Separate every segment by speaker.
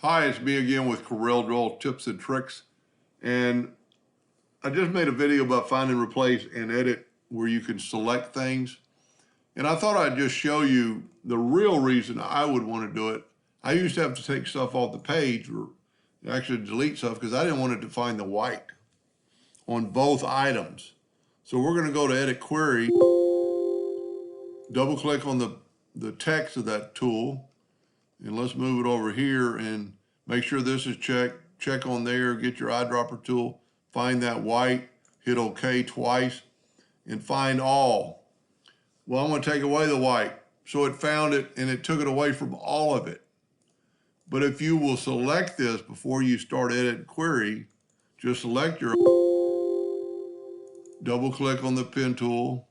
Speaker 1: Hi, it's me again with Corel Draw Tips and Tricks. And I just made a video about find and replace and edit where you can select things. And I thought I'd just show you the real reason I would want to do it. I used to have to take stuff off the page or actually delete stuff because I didn't want it to find the white on both items. So we're going to go to Edit Query, double click on the text of that tool, and let's move it over here and make sure this is checked. Check on there, get your eyedropper tool, find that white, hit OK twice, and find all. Well, I'm going to take away the white. So it found it and it took it away from all of it. But if you will select this before you start Edit Query, just select your, double click on the pen tool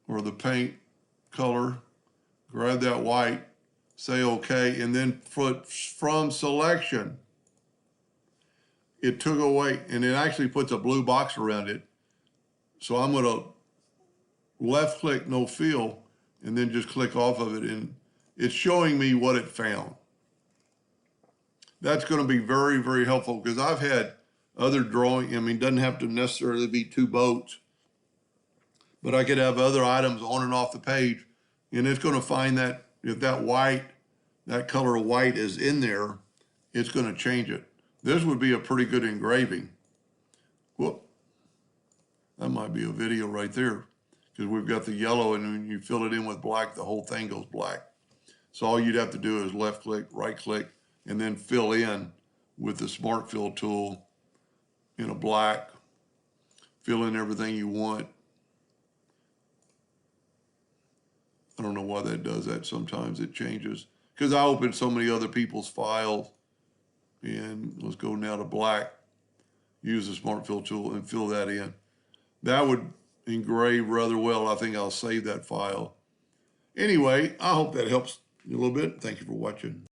Speaker 1: or the paint color, grab that white, say OK, and then from selection, it took away, and it actually puts a blue box around it. So I'm going to left click no fill and then just click off of it, and it's showing me what it found. That's going to be very, very helpful because I've had other drawing. I mean, it doesn't have to necessarily be two boats, but I could have other items on and off the page, and it's going to find that if that white, that color of white is in there, it's going to change it. This would be a pretty good engraving. Whoop. That might be a video right there because we've got the yellow, and when you fill it in with black, the whole thing goes black. So all you'd have to do is left click, right click, and then fill in with the Smart Fill tool in a black. Fill in everything you want. I don't know why that does that. Sometimes it changes because I open so many other people's files. And let's go now to black. Use the Smart Fill tool and fill that in. That would engrave rather well. I think I'll save that file. Anyway, I hope that helps you a little bit. Thank you for watching.